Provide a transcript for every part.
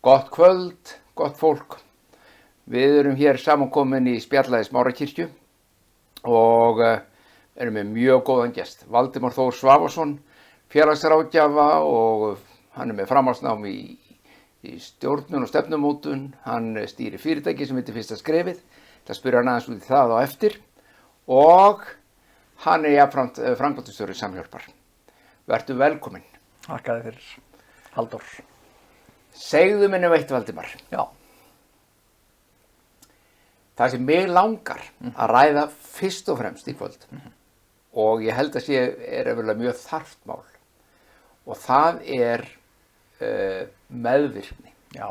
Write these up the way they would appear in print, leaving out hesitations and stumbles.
Gott kvöld, gott fólk. Við erum hér samankomin í spjallaði Smárakirkju og erum með mjög góðan gest. Valdimar Þór Svavarsson, félagsráðgjafa og hann með framhaldsnám í stjórnun og stefnumótun. Hann stýrir fyrirtæki sem heitir Fyrsta skrefið. Það spyrir hann aðeins út í það á eftir. Og hann jafnframt framkvæmdastjóri Samhjálpar. Vertu velkominn. Þakka þér fyrir, Halldór. Segðu minni veitt, Valdimar. Já. Það sem mig langar að ræða fyrst og fremst í kvöld og ég held að er mjög þarft mál og það meðvirkni. Já.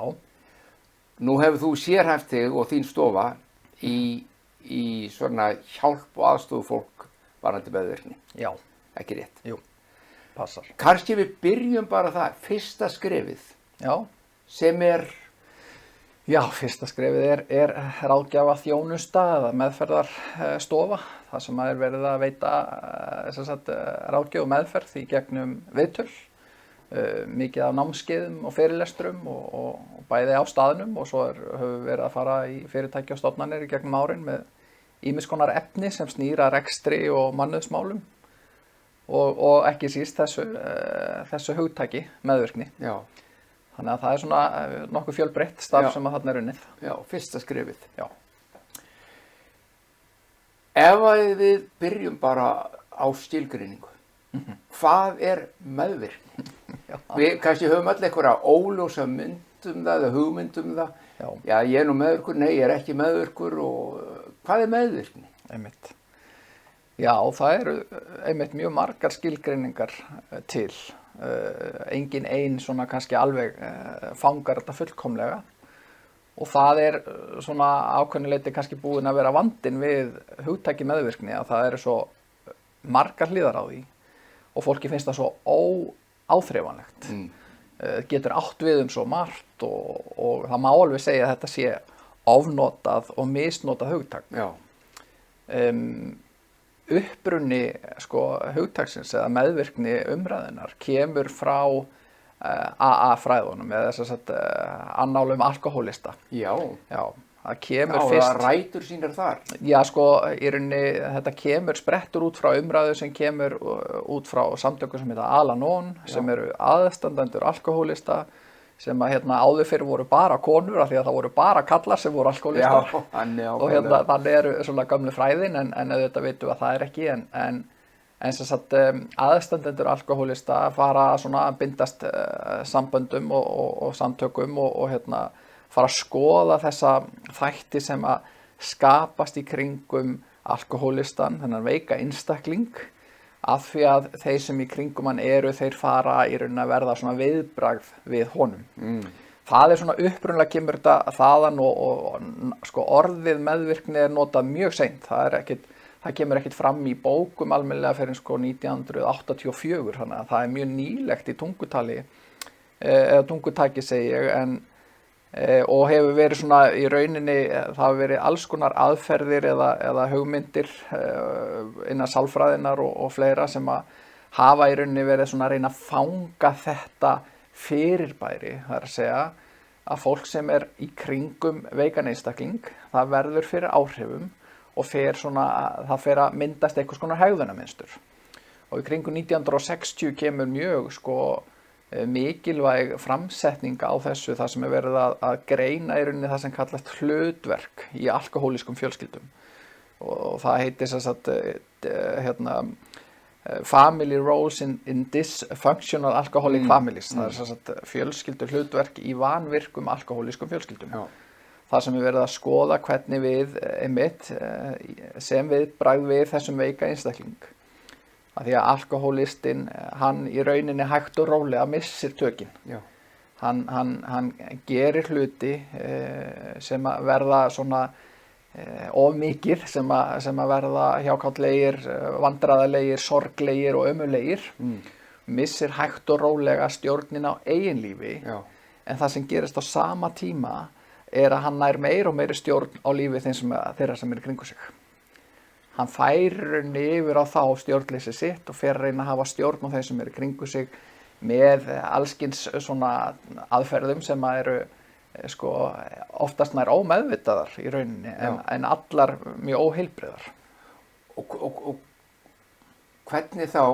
Nú hefur þú sérhæft þig og þín stofa í svona hjálp og aðstofu fólk varðandi meðvirkni. Já. Ekki rétt? Jú, passar. Kannski við byrjum bara það, fyrsta skrefið. Já. Sem Já, fyrsta skrefið er ráðgjafa þjónusta eða meðferðarstofa. Það sem verið að veita ráðgjöf og meðferð í gegnum viðtöl. Mikið af námskeiðum og fyrirlestrum og bæði á staðnum og svo höfum verið að fara í fyrirtæki og stofnanir í gegnum árin með ýmiss konar efni sem snýra rekstri og mannauðsmálum og ekki síst þessu hugtaki meðvirkni. Já. Þannig að það svona nokkuð fjölbreytt starf sem að þarna unnið. Já, fyrsta skrefið. Já. Ef við byrjum bara á skilgreiningu, hvað meðvirkni? Við kannski höfum öll einhverja óljósa mynd það eða hugmynd það. Já, ég nú meðvirkur, nei, ég ekki meðvirkur og hvað meðvirkni? Einmitt. Já, það eru einmitt mjög margar skilgreiningar til. Engin ein svona kannski alveg fangar þetta fullkomlega og það svona ákveðnuleyti kannski búin að vera vandinn við hugtaki meðvirkni að það eru svo margar hliðar á því og fólki finnst það svo óáþreifanlegt. Getur átt við svo margt og það má alveg segja að þetta sé ofnotað og misnotað hugtak. Já. Uppruni hugtaksins eða meðvirkni umræðunar kemur frá AA-fræðunum eða þess að annálum alkohólista. Já. Já, það kemur fyrst. Það rætur sínar þar. Já, í rauninni þetta sprettur út frá umræðu sem kemur út frá samtökum sem heita Al-Anon sem eru aðstandendur alkohólista sem áður fyrir voru bara konur af því að það voru bara kallar sem voru alkohólistar. Já, og þannig eru svona gömlu fræðin en auðvitað vitum við að það ekki en sem sagt aðstandendur alkohólista fara svona að bindast samböndum og samtökum og fara að skoða þessa þætti sem að skapast í kringum alkohólistan, þennan veika einstakling af því að þeir sem í kringum hann þeir fara í rauninni að verða svona viðbragð við honum. Það svona upprunalega kemur þetta þaðan og orðið meðvirkni notað mjög seint. Það kemur ekkert fram í bókum almennilega fyrir 1984, þannig að það mjög nýlegt í tungutali, eða tungutaki segi ég, og hefur verið svona í rauninni, það hafa verið alls konar aðferðir eða hugmyndir innan sálfræðinnar og fleira sem að hafa í rauninni verið svona að reyna að fanga þetta fyrirbæri, það að segja að fólk sem í kringum veikan einstakling, það verður fyrir áhrifum og það fer að myndast einhvers konar hegðunarmynstur. Og í kringum 1960 kemur mjög mikilvæg framsetning á þessu það sem verið að greina í rauninni það sem kallast hlutverk í alkohólískum fjölskyldum og það heitir family roles in dysfunctional alcoholic families. Það fjölskyldur hlutverk í vanvirkum alkohólískum fjölskyldum. Já. Það sem verið að skoða hvernig við sem viðbragð við þessum veika einstakling. Að því að alkohólistinn, hann í rauninni hægt og rólega missir tökin. Já. Hann gerir hluti sem að verða svona of mikið, sem að verða hjákátlegir, vandræðalegir, sorglegir og ömurlegir. Missir hægt og rólega stjórnin á eigin lífi. Já. En það sem gerist á sama tíma að hann nær meiri og meiri stjórn á lífi þeirra sem kringu sig. Hann færir yfir á þá stjórnleysi sitt og fer að reyna að hafa stjórn á þeim sem kringu sig með allskins svona aðferðum sem eru sko oftast nær ómeðvitaðar í rauninni en allar mjög óheilbrigðar. Og hvernig þá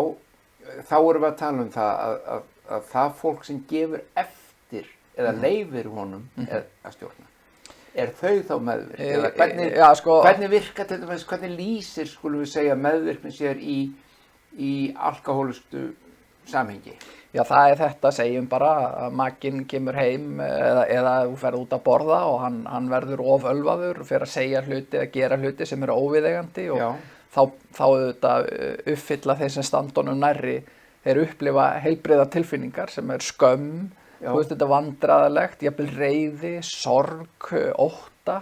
erum við að tala um það að það fólk sem gefur eftir eða leyfir honum að stjórna, þau þá meðvirk? Eða hvernig virkar til dæmis, hvernig lýsir, skulum við segja, meðvirkni sér í alkóhólistu samhengi? Já, það þetta, segjum bara að makinn kemur heim eða þú ferð út að borða og hann verður ofölvaður, fer að segja hluti eða gera hluti sem eru óviðeigandi og þá auðvitað uppfylla þeir sem standa honum nærri, þeir upplifa heilbrigðar tilfinningar sem skömm, þú veist þetta vandræðalegt, jafnvel reiði, sorg, ótta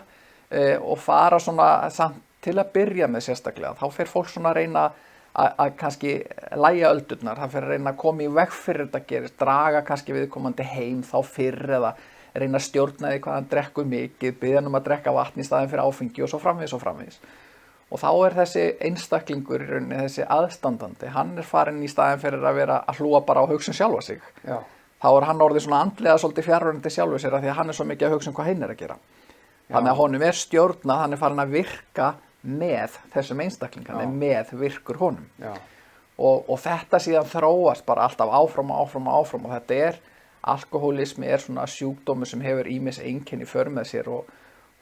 og fara svona samt til að byrja með sérstaklega. Þá fer fólk svona að reyna að kannski lægja öldurnar, það fer að reyna að koma í veg fyrir þetta gerist, draga kannski viðkomandi heim þá fyrr eða reyna að stjórna því hvað hann drekkur mikið, biðja hann að drekka vatn í staðinn fyrir áfengi og svo framvegis og framvegis. Og þá þessi einstaklingur í rauninni, þessi aðstandandi, hann farinn í staðinn fyrir að vera að hlúa bara á hugsun sjálfa sig. Já. Þá hann orðið svona andlega svolítið fjarverandi sjálfu sér af því að hann svo mikið að hugsa hvað hinn að gera. Þannig að honum stjórnað, hann farinn að virka með þessum einstaklingan, með virkur honum. Og þetta síðan þróast bara alltaf áfram og þetta alkohólismi svona sjúkdómur sem hefur ýmis einkenni för með sér og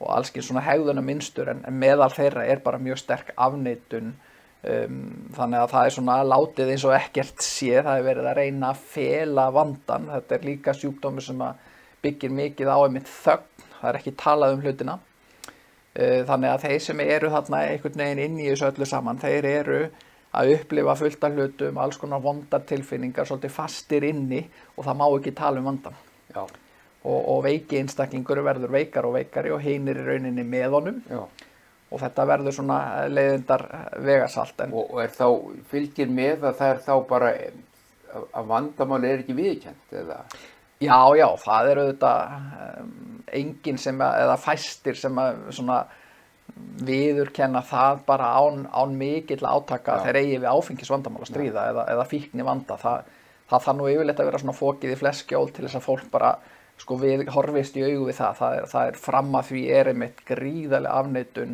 allskins svona hegðunarmynstur en meðal þeirra bara mjög sterk afneitun, þannig að það svona látið eins og ekkert sé, það verið að reyna að fela vandann, þetta líka sjúkdómur sem byggir mikið á einmitt þögn, það ekki talað um hlutina. Þannig að þeir sem eru þarna einhvern veginn inn í þessu öllu saman, þeir eru að upplifa fullt af hlutum, alls konar vondar tilfinningar, svolítið fastir inni og það má ekki tala um vandann. Já. Og veiki einstaklingur verður veikari og veikari og hinir í rauninni með honum. Já. Og þetta verður svona leiðindar vegasalt. Og þá fylgir með að það þá bara að vandamáli ekki viðurkennt eða? Já, það auðvitað enginn eða fæstir sem svona viðurkenna það bara án mikill átaka þeir eigi við áfengisvandamál að stríða eða fíkni vanda. Það þarf nú yfirleitt að vera svona fokið í fleskjól til þess að fólk bara við horfist í augu við það fram að því einmitt gríðarleg afneitun,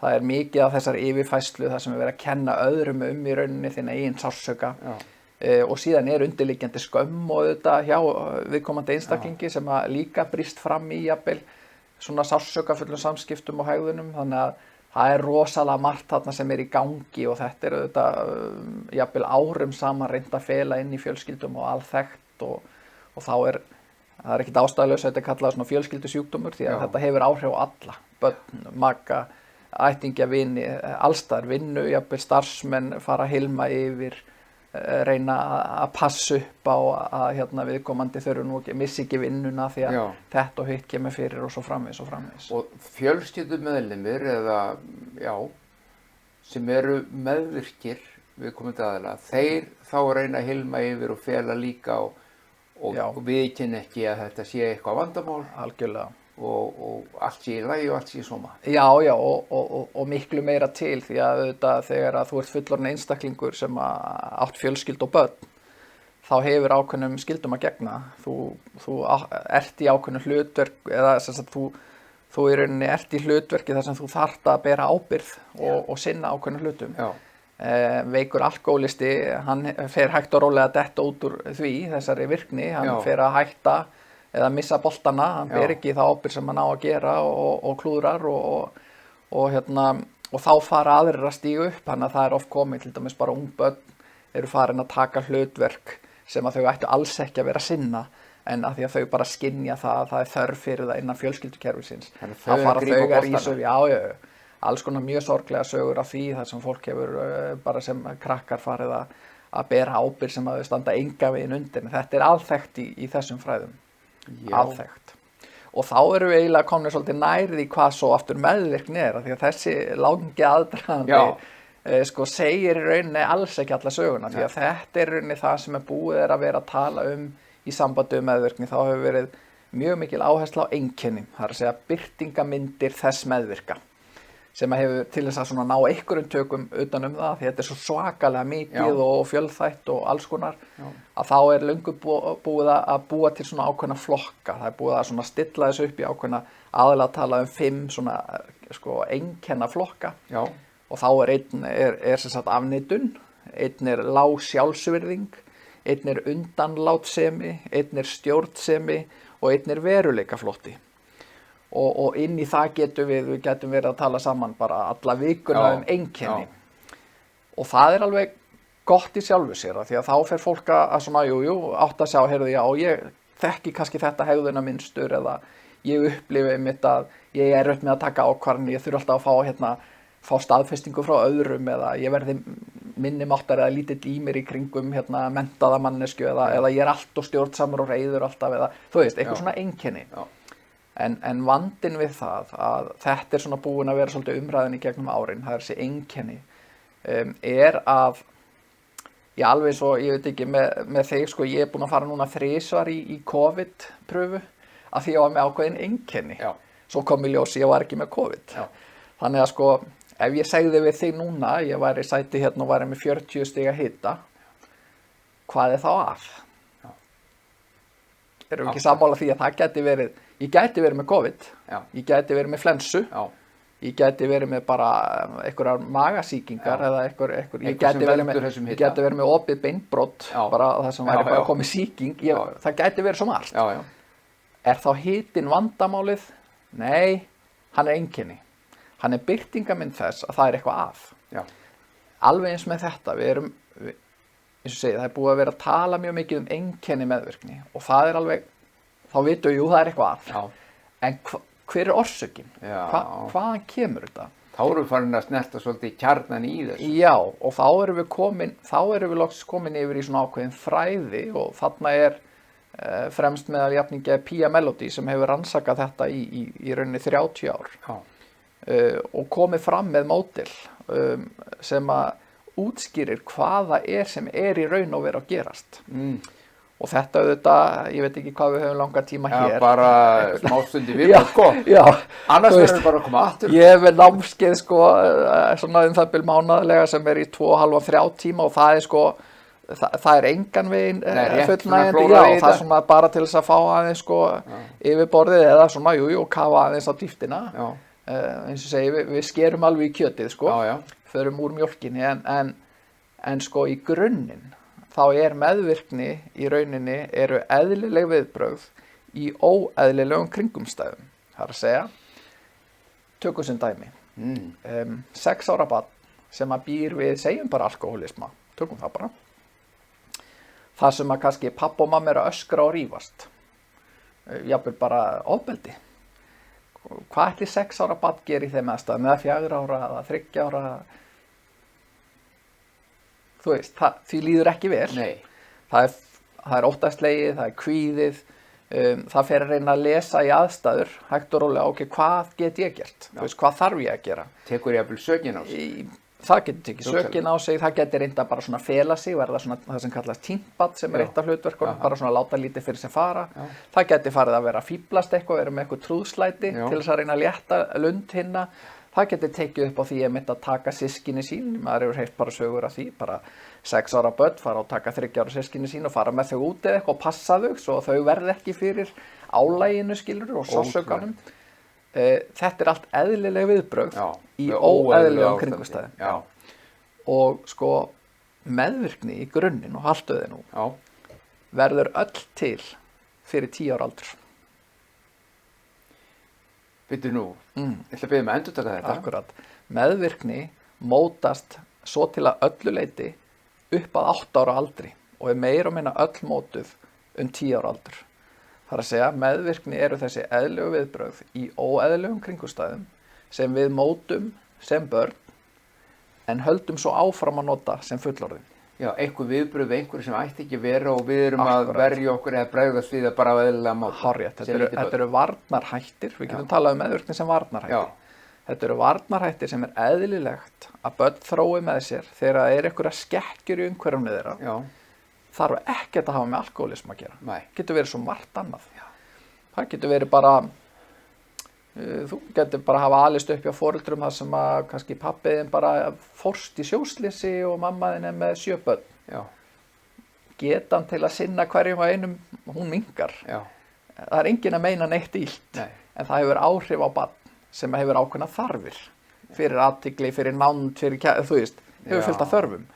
það mikið af þessar yfirfærslu þar sem verið að kenna öðrum í rauninni þinn eigin sársauka. Og síðan undirliggjandi skömm og þetta hjá viðkomandi einstaklingi sem líka brýst fram í jafnvel svona sársaukafullum samskiptum og hegðunum, þannig að það rosalega margt þarna sem í gangi og þetta auðvitað jafnvel árum saman reynt að fela inn í fjölskyldum og alþekkt og þá það ekkert ástæðulaust að þetta kallað svona fjölskyldusjúkdómur því að þetta hefur áhrif á alla, börn, maka, ættingja, vini, allstaðar vinnu, jafnvel starfsmenn fara að hilma yfir, reyna að passa upp á að viðkomandi þurfi nú ekki missi ekki vinnuna því að þetta og hitt kemur fyrir og svo framvegis og framvegis. Og fjölskyldumeðlimir eða sem eru meðvirkir viðkomandi aðila, þeir þá reyna að hilma yfir og fela líka og viðurkenna ekki að þetta sé eitthvað vandamál. Algjörlega. Og allt sé í lagi og allt sé í sóma. Já, og miklu meira til því að auðvitað þegar að þú ert fullorðinn einstaklingur sem átt fjölskyldu og börn, þá hefur ákveðnum skyldum að gegna. Þú ert í ákveðnu hlutverk eða sem sagt þú í rauninni ert í hlutverki þar sem þú þarft að bera ábyrgð og sinna ákveðnum hlutum. Veikur alkóhólisti, hann fer hægt og rólega detta út úr því, þessari virkni, hann fer að hætta eða missa boltana, hann ber ekki þá ábyrgð sem hann á að gera og klúðrar og þá fara aðrir að stíga upp, þannig að það oft komið til dæmis bara ung börn eru farin að taka hlutverk sem að þau ættu alls ekki að vera að sinna en að því að þau bara skynja það þörf fyrir það innan fjölskyldukerfisins. Þá fara þau að rísa alls konar mjög sorglega sögur af því þar sem fólk hefur bara sem krakkar farið að bera ábyrgð sem að þau standa engan veginn undir. Þetta alþekkt í þessum fræðum. Alþekkt. Og þá erum við eiginlega komnir svolítið nærið í hvað svo aftur meðvirkni því að þessi langi aðdragandi segir í rauninni alls ekki alla söguna því að þetta í rauninni það sem búið að vera að tala í sambandi meðvirkni, þá hefur verið mjög mikil áhersla á einkenni, það að segja birtingamyndir þess meðvirka. sem að hefur til þess að svona ná einhverjum tökum utan það, því þetta er svo svakalega mikið Já. og fjölþætt og alls konar, Já. að þá er löngu búið að búa til svona ákveðna flokka. Það er búið að svona stilla þessu upp í ákveðna, aðalega að tala 5 svona sko einkenna flokka. Já. Og þá er einn sem sagt afneitun, einn er lág sjálfsvirðing, einn er undanlátsemi, einn er stjórnsemi og einn er veruleikaflótti. Og inn í það getum við verið að tala saman bara alla vikuna einkenni. Og það er alveg gott í sjálfu sér, því að þá fer fólk að svona, átt að sjá, heyrðu, já, ég þekki kannski þetta hegðunarmynstur, eða ég upplifi mitt að ég er upp með að taka ákvarðanir, ég þurfi alltaf að fá staðfestingu frá öðrum, eða ég verði minni máttar eða lítill í mér í kringum menntaða mannesku, eða ég er allt og stjórnsamur og reiður alltaf, eða þú veist, eitthvað svona einkenni. Já. En vandinn við það að þetta er svona búin að vera svolítið umræðin í gegnum árin, það er þessi einkenni, er að, já, alveg eins og ég veit ekki með þig, sko, ég er búin að fara núna 3 svar í COVID-pröfu að því ég var með ákveðin einkenni. Já. Svo kom í ljós, ég var ekki með COVID. Já. Þannig að sko, ef ég segði við þig núna, ég væri í sæti hérna og væri með 40 stiga hita, hvað er þá að? Já. Erum við ekki sammála því að það gæti verið, ég gæti verið með COVID, Já. ég gæti verið með flensu, Já. ég gæti verið með bara einhverjar magasýkingar, Já. eða ég gæti verið með opið beinbrot, bara það sem væri bara komið sýking, það gæti verið svo margt. Já, já. Er þá hitinn vandamálið? Nei, hann er einkenni. Hann er birtingamynd þess að það er eitthvað að. Já. Alveg eins með þetta, eins og segi, það er búið að vera að tala mjög mikið einkenni meðvirkni, og það er alveg, þá vitum við, það er eitthvað að. Já. En hver er orsökin? Já. Hvaðan kemur þetta? Þá erum við farin að snerta svolítið kjarnan í þessu. Já, og þá erum við loksins komin yfir í svona ákveðin fræði, og þarna er fremst meðal jafningja Pia Mellody sem hefur rannsakað þetta í rauninni 30 ár. Já. Og komið fram með módel sem að útskýrir hvaða sem er í raun og veru að gerast. Og þetta auðvitað, ég veit ekki hvað við höfum langan tíma hér. Já, bara smástundi við, sko. Já. Annars verður við bara að koma aftur. Ég hef námskeið, sko, svona það bil mánaðarlega sem er í 2,5-3 tíma, og það er sko, það er engan veginn fullnægjandi, já, það er svona bara til þess að fá aðeins, sko, yfirborðið, eða svona, kafa aðeins á dýptina. Já. Eins og segi, við skerum alveg í kjötið, sko, Já. förum úr mjólkinni, en sko í grunninn, þá er meðvirkni í rauninni eru eðlileg viðbrögð í óeðlilegum kringumstæðum. Það er að segja, tökum sem dæmi, 6 ára barn sem að býr við, segjum bara alkohólisma, tökum það bara, það sem að kannski pappa og mamma eru að öskra og rífast, jafnvel bara ofbeldi. Hvað ætli 6 ára barn gerir í þeim aðstæðum, eða 4 ára eða 3 ára? Þú veist, því líður ekki vel. Nei. Það er óttaslegið, það er kvíðið, það fer að reyna að lesa í aðstæður, hægt og rólega, ok, hvað get ég gert? Þú veist, hvað þarf ég að gera? Tekur jafnvel sökin á sig. Það getur tekið sökin á sig, það getur reynda bara svona fela sig, verða svona það sem kallast tíntbarn sem er eitt af hlutverkunum, bara svona láta lítið fyrir sem fara. Já. Það getur farið að vera að fíblast eitthvað, vera með eitthvað trúðslæti til þess að reyna að létta lund hinna. Það getur tekið upp á því að taka systkini sín, maður hefur heyrt bara sögur af því, bara 6 ára börn fara og taka 3 ára systkini sín og fara með þau út eða eitthvað og passa þau svo þau verði ekki fyrir álaginu, skilur, og sársaukanum. Þetta er allt eðlileg viðbrögð í óeðlilegum kringumstæðum. Já. Og sko meðvirkni í grunninn og haltuði nú verður öll til fyrir 10 ára aldur. Bíddu nú, ég ætla að biðja mig að endurtaka þetta. Akkurat. Meðvirkni mótast svo til að öllu leyti upp að 8 ára aldri og er meira og minna öll mótuð 10 ára aldur. Það er að segja, meðvirkni eru þessi eðlilegu viðbrögð í óeðlilegum kringumstæðum sem við mótum sem börn en höldum svo áfram að nota sem fullorðin. Já, einhver viðbrögð við einhverju sem ætti ekki vera og við erum að verja okkur eða bregðast við það bara á eðlilega máta. Hárrétt, þetta eru varnarhættir, við getum talað um meðvirkni sem varnarhættir. Þetta eru varnarhættir sem er eðlilegt að börn þrói með sér þegar það er einhverja skekkjur í umhverfinu þeirra. Já. Þarf ekkert að hafa með alkohólisma að gera. Nei. Getur verið svo margt annað. Já. Það getur verið bara Þú getur bara hafa alist upp hjá foreldrum þar sem að kannski pappiðin bara fórst í sjóslýsi og mammaðin með 7 börn. Já, Getan til að sinna hverjum að einum, hún minnkar. já, Það enginn að meina neitt illt, nei, en það hefur áhrif á barn sem hefur ákveðna þarfir fyrir athygli, fyrir nánd, fyrir þú veist, hefur Já. fylgt að þörfum.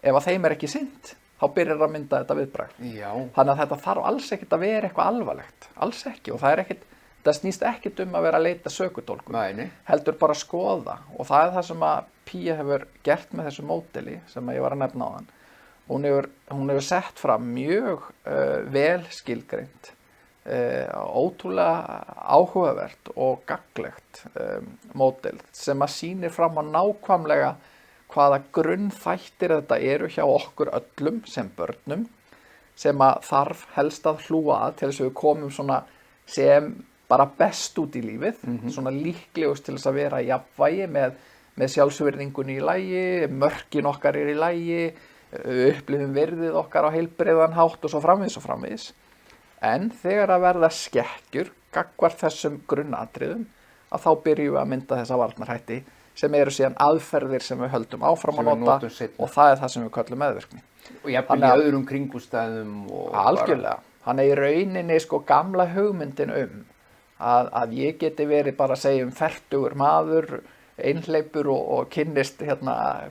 Ef að þeim ekki sinnt, þá byrjar að mynda þetta viðbragð. já, Þannig að þetta þarf alls ekkert að vera eitthvað alvarlegt, alls ekki, og það er ekkert, það snýst ekkert að vera að leita sökudólgum, nei, heldur bara að skoða, og það er það sem að Pía hefur gert með þessu módeli sem að ég var að nefna á hann. Hún hefur sett fram mjög vel skilgreint, ótrúlega áhugavert og gagnlegt módel sem að sýnir fram á nákvæmlega hvaða grunnþættir þetta eru hjá okkur öllum sem börnum sem að þarf helst að hlúa að til þess að við komum svona sem bara best út í lífið, svona líklegust til þess að vera í jafnvægi með sjálfsvirðingunni í lagi, mörkin okkar í lagi, upplifum virðið okkar á heilbrigðan hátt og svo framvegis. En þegar að verða skekkjur gagnvart þessum grunnatriðum að þá byrjum við að mynda þessa varnarhætti sem eru síðan aðferðir sem við höldum áfram að nota og það er það sem við köllum meðvirkni. og jafnvel í öðrum kringumstæðum og algjörlega. Þannig í rauninni sko gamla hugmyndin að ég geti verið bara að segja fertugur maður, einhleypur og kynnist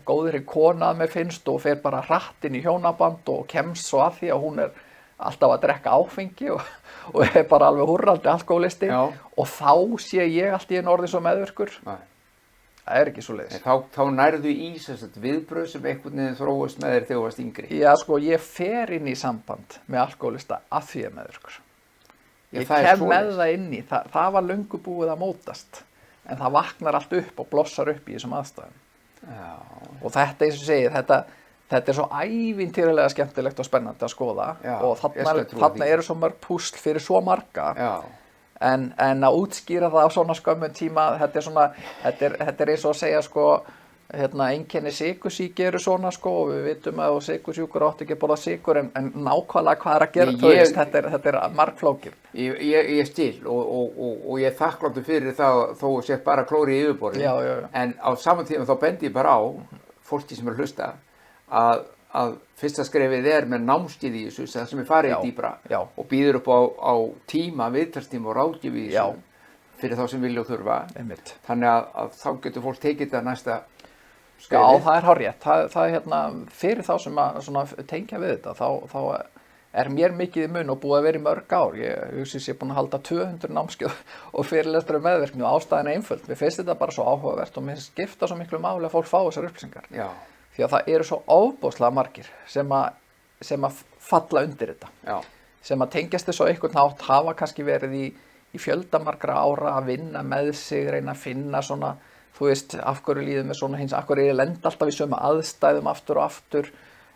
góðri kona að mér finnst og fer bara hratt inn í hjónaband og kemst svo að því að hún er alltaf að drekka áfengi og er bara alveg húrrandi alkóhólisti og þá sé ég allt í einu orðið svo meðvirkur. Nei. Það er ekki svoleiðis. Þá nærðu í viðbrögð sem einhvern veginn þróast með þér þegar þú varst yngri. Já, sko, ég fer inn í samband með alkóhólista að því ég er meðvirkur. Ég það kem með það inn í, það var löngu búið að mótast, en það vaknar allt upp og blossar upp í þessum aðstæðum. Já. Og þetta, eins og segið, þetta er svo ævintýralega skemmtilegt og spennandi að skoða. Já, og þarna eru svo mörg púsl fyrir svo marga. Já. En að útskýra það á svona skömmum tíma, þetta er eins og að segja sko, einkenni sykursýki eru svona sko, og við vitum að sykursjúkur átti ekki að borða sykur, en nákvæmlega hvað er að gera, þetta er margflókið. Ég stil og ég er þakkláttur fyrir það þó sér bara klóri í yfirborðinu. Já. En á saman tíma þá bendi ég bara á fólki sem er að hlusta að fyrsta skrefið er með námskeið í þessu það sem er farið í dýpra og býður upp á tíma, viðtalstíma og ráðgjöf í þessu fyrir þá sem vilja og þurfa. Einmitt. Þannig að þá getur fólk tekið þetta næsta skrefið. Já, það er hárrétt. Það er fyrir þá sem að tengja við þetta, þá er mér mikið í mun og búið að vera í mörg ár. Ég hugsi ég er búin að halda 200 námskeið og fyrirlestrar um meðvirkni og ástæðan er einföld. Mér finnst þetta bara svo áhugavert og mér skipta svo miklu máli að fólk fá þessar upplýsingar. Já. Því að það eru svo ofboðslega margir sem að falla undir þetta. Já. Sem að tengjast þessu einhvern nátt hafa kannski verið í fjöldamargra ára að vinna með sig, reyna að finna svona, þú veist, af hverju líður mér svona hins, af hverju ég lend alltaf í sömu aðstæðum aftur og aftur,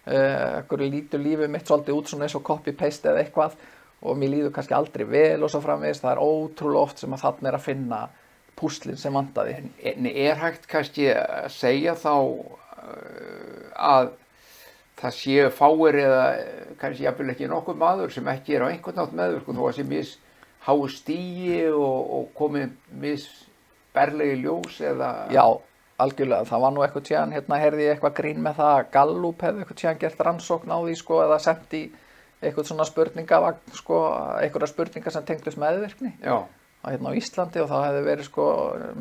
af hverju lítur lífið mitt svolítið út svona eins og copy-paste eða eitthvað og mér líður kannski aldrei vel og svo framvegis. Það er ótrúlega oft sem að þarna er að finna púslin sem vantaði. En er hægt kannski að segja þá að það séu fáir eða kannski jafnvel ekki nokkuð maður sem ekki er á einhvern nátt meðvirkni þó að sé háu stigi og komið berlegi ljós eða... Já, algjörlega. Það var nú eitthvað tíðan, heyrði ég eitthvað grín með það að Gallup hefði eitthvað tíðan gert rannsókn á því sko, eða semt í eitthvað svona spurningavagn sko, einhverja spurningar sem tengdust meðvirkni. Já. Á Íslandi og það hefði verið sko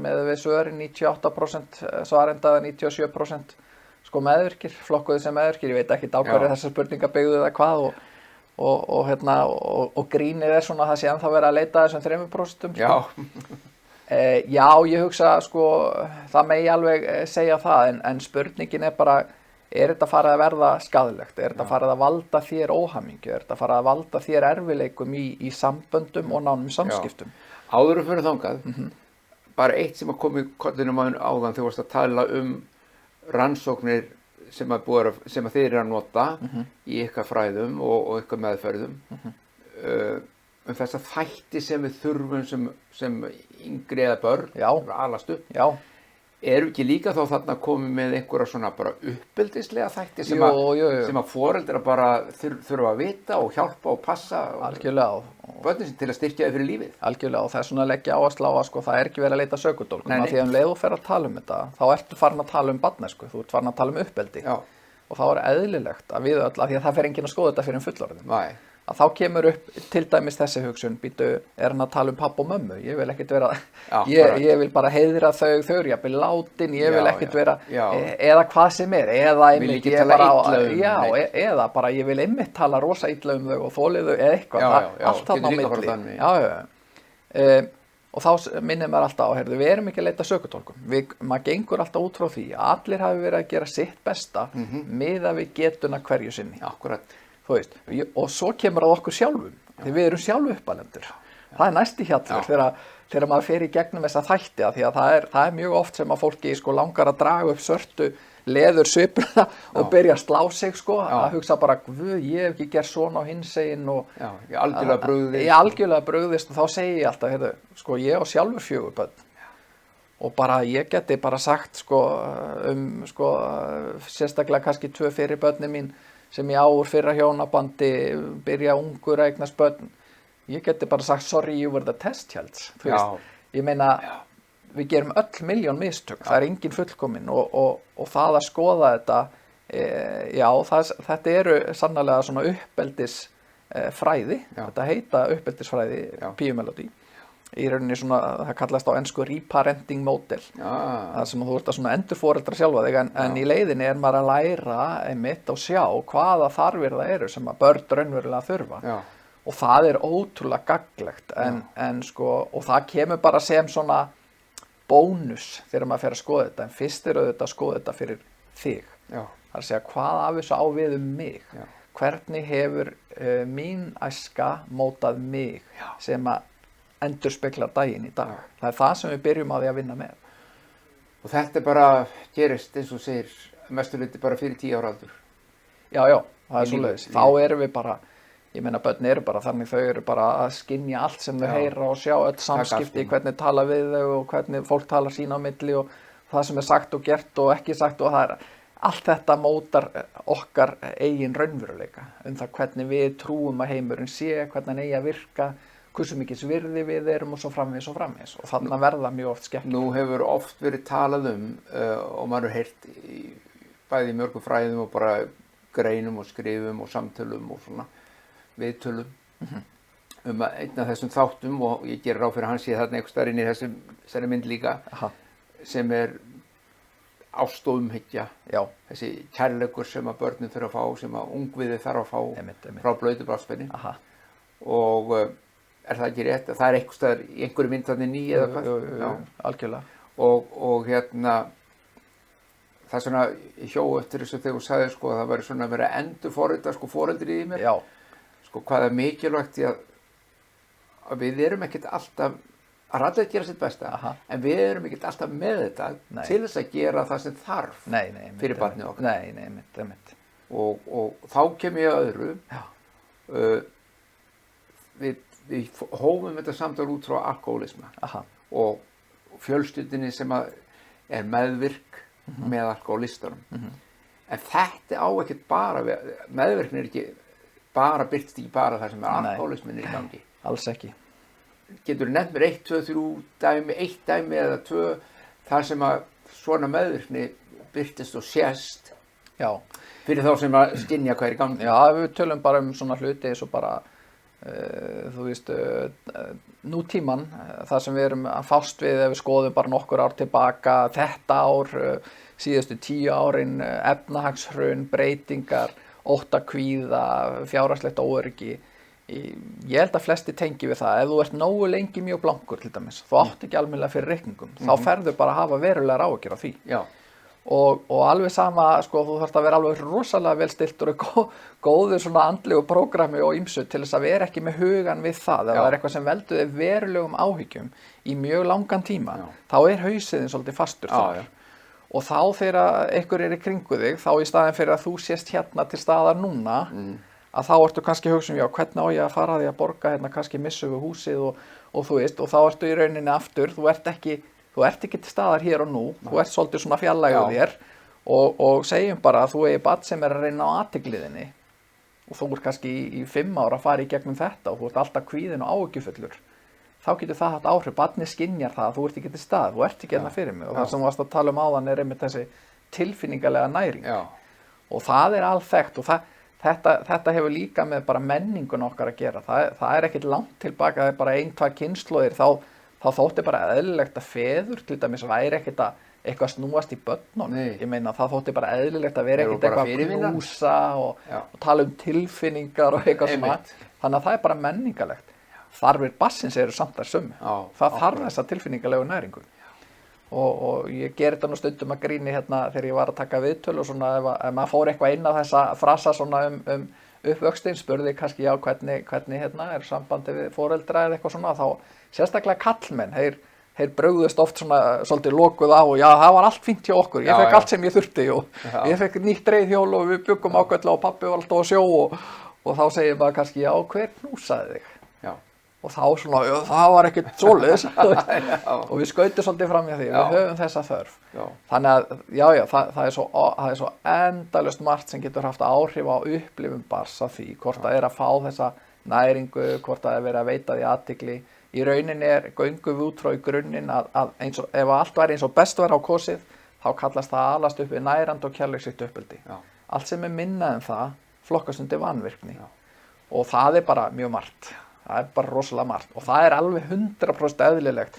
með við svörin 98% svarenda eða 97% sko meðvirkir, flokkuði sem meðvirkir, ég veit ekki á hverju þessar spurningar byggðu eða hvað og grínið er svona það sé ennþá verið að leita þessum 3% sko. Já, ég hugsa sko það megi alveg segja það en spurningin er bara, er þetta farið að verða skaðlegt, er þetta farið að valda þér óhamingju, er þetta farið að valda þér erfileikum í samböndum og nánum samskiptum. Áður fyrir þangað, bara eitt sem að komi kollinum áðan þegar þú varst að tala rannsóknir sem að þeir eru að nota í ykkar fræðum og ykkar meðferðum þessa þætti sem við þurfum sem yngri eða börn alast upp. Eru ekki líka þá þarna komið með einhverja svona bara uppeldislega þætti sem, Jú. sem að foreldrar bara þurfa að vita og hjálpa og passa Algjörlega. börnin til að styrkja þau fyrir lífið? Algjörlega, og það svona leggja áherslu á að sko, það ekki verið að leita sökudólgum. Nei. Því að leið þú fer að tala þetta, þá ertu farin að tala barnæsku, þú ert farin að tala uppeldi. Já. Og þá eðlilegt að við öll, að því að það fer enginn að skoða þetta fyrir fullorðin. Nei. Að þá kemur upp til dæmis þessi hugsun, býtu, hann að tala pappa og mömmu? Ég vil ekkert vera, ég vil bara heiðra þau eru jafnvel látin, ég vil ekkert vera, eða hvað sem eða einmitt ég bara, eða bara ég vil einmitt tala rosa illa þau og þolið þau eða eitthvað, allt þarna á milli. Og þá minnir maður alltaf á, við erum ekki að leita sökutólkum, maður gengur alltaf út frá því að allir hafi verið að gera sitt besta miðað við getuna hverju sinni. Akkurat. Þú veist, og svo kemur að okkur sjálfum, því við erum sjálfu uppalendur. Það næsti hjallur þegar maður fer í gegnum þessa þætti, því að það er mjög oft sem að fólki sko langar að draga upp svörtu leður svipuna og byrja að slá sig sko, að hugsa bara, guð, ég hef ekki gert svona á hinsegin og ég algjörlega brugðist. Ég algjörlega brugðist og þá segi ég alltaf, heyrðu, sko, ég á sjálfur 4 börn. Og bara ég geti bara sagt sko sko sérstaklega kannski 2 fyrir börnin mín sem ég á úr fyrra hjónabandi, byrja ungur að eignast börn. Ég geti bara sagt, sorry, you were the test child. Þú veist, ég meina, við gerum öll miljón mistök, það engin fullkomin og það að skoða þetta, þetta eru sannarlega svona uppeldis fræði, þetta heita uppeldisfræði, píumelodí. Í rauninni svona, það kallast á ensku reparenting model, það sem þú ert að svona endurforeldra sjálfa þig, en í leiðinni er maður að læra einmitt og sjá hvaða þarfir það eru sem að börn raunverulega þurfa. Og það er ótrúlega gagnlegt, en sko, og það kemur bara sem svona bónus þegar maður fer að skoða þetta, en fyrst er auðvitað að skoða þetta fyrir þig. Það er að segja, hvað af þessu á við mig? Hvernig hefur mín æska mótað mig sem að endurspeglar daginn í dag. Það er það sem við byrjum á því að vinna með. Og þetta bara gerist, eins og segir, mestu hluti bara fyrir 10 ára aldur. Já, það er svoleiðis. Þá erum við bara, ég meina börn eru bara þannig, þau eru bara að skynja allt sem þau heyra og sjá öll samskipti, hvernig tala við þau og hvernig fólk tala sín á milli og það sem er sagt og gert og ekki sagt og það er, allt þetta mótar okkar eigin raunveruleika það hvernig við trúum að heimurinn sé, hvernig hann eigi að virka, hversu mikið virði við erum og svo framvegis og þarna verða mjög oft skekk. Nú hefur oft verið talað og maður hefur heyrt bæði í mörgum fræðum og bara greinum og skrifum og samtölum og svona viðtölum að einn af þessum þáttum og ég gerir ráð fyrir hann sé þarna einhvers staðar inn í þessari mynd líka sem er ást og umhyggja, þessi kærleikur sem að börnin þurfa að fá, sem að ungviði þarf að fá frá blautu bláspenni og er það ekki rétt að það er einhvers staðar í einhverju mynd þannig ný eða hvað? Jú, algjörlega. Og það er svona, ég hjó eftir þessu þegar þú sagði sko að það væri svona að vera endurforrita sko foreldrið í mér. Sko hvað er mikilvægt í að við erum ekkert alltaf að allir gera sitt besta, en við erum ekkert alltaf með þetta til þess að gera það sem þarf fyrir barnið okkar. Og þá kem ég að öðru. Við hófum þetta samtal út frá alkohólisma og fjölskyldunni sem er meðvirk með alkohólistanum. En þetta á ekkert bara, meðvirkni er ekki bara byrst í bara það sem er alkohólismin í gangi. Alls ekki. Getur þú nefnt mér 1, 2, 3 dæmi, 1 dæmi eða 2 þar sem að svona meðvirkni byrtist og sést fyrir þá sem að skynja hvað er í gangi? Já, við tölum bara svona hluti eins og bara þú veist, nútíman, það sem við erum að fást við ef við skoðum bara nokkur ár tilbaka, þetta ár, síðustu 10 árin, efnahagshrun, breytingar, óttakvíða, fjárhagslegt óöryggi. Ég held að flesti tengi við það, ef þú ert nógu lengi mjög blankur til dæmis, þú átt ekki almennilega fyrir reikningum, þá ferðu bara að hafa verulegar áhyggjur af því. Og alveg sama, sko, þú þarft að vera alveg rosalega vel stiltur og góður svona andlegu prógrami og ýmsu til þess að vera ekki með hugan við það. Ef það er eitthvað sem veldur þig verulegum áhyggjum í mjög langan tíma, þá er hausinn svolítið fastur þar. Og þá þegar einhver er í kringu þig, þá í staðinn fyrir að þú sést hérna til staðar núna, að þá ertu kannski að hugsa hvernig á ég að fara því að borga hérna, kannski missum við húsið og þú veist, og þá ertu í rauninni aftur, þú ert ekki þú ert ekki til staðar hér og nú, þú ert svolítið svona fjarlægur þér og segjum bara að þú eigi barn sem að reyna á athygliðinni og þú ert kannski í 5 ára að fara í gegnum þetta og þú ert alltaf kvíðinn og áhyggjufullur, þá getur það haft áhrif, barnið skynjar það að þú ert ekki til staðar, þú ert ekki hérna fyrir mig og það sem þú varst að tala áðan einmitt þessi tilfinningalega næring og það alþekkt og þetta hefur líka með bara menningun okkar að gera, það ekkert langt tilbaka, það bara 1-2 kynslóðir, þá þótti bara eðlilegt að feður til dæmis væri ekkert að eitthvað snúast í börnunum, ég meina það þótti bara eðlilegt að vera ekkert eitthvað að knúsa og tala tilfinningar og eitthvað svona, þannig að það bara menningalegt. Þarfir barnsins eru samt þær sömu, það þarf þessa tilfinningalegu næringu og ég ger þetta nú stundum að gríni hérna þegar ég var að taka viðtöl og svona ef maður fór eitthvað inn á þessa frasa svona uppvöxtin, spurði kannski hvernig hérna er sambandi við foreldra eða eitthvað svona, þá sérstaklega kallmenn, þeir brugðust oft svona svolítið lokuð á og það var allt fínt hjá okkur, ég fekk allt sem ég þurfti og ég fekk nýtt reiðhjól og við byggum ágætlega og pabbi var alltaf á sjó og þá segir maður kannski hver knúsaði þig? Og þá svona, það var ekkert svoleiðis og við skautum svolítið fram hjá því, við höfum þessa þörf. Þannig að það er svo endalaust margt sem getur haft áhrif á upplifun barns af því, hvort það er að fá þessa næringu, hvort það er verið að veita því athygli. Í rauninni göngum við út frá í grunninn að eins og, ef allt væri eins og best var á kosið, þá kallast það alast upp við nærandi og kærleiksríkt uppeldi. Allt sem er minna en það flokkast undir vanvirkni og það er bara mjög margt. Það er bara rosalega margt og það er alveg 100% eðlilegt.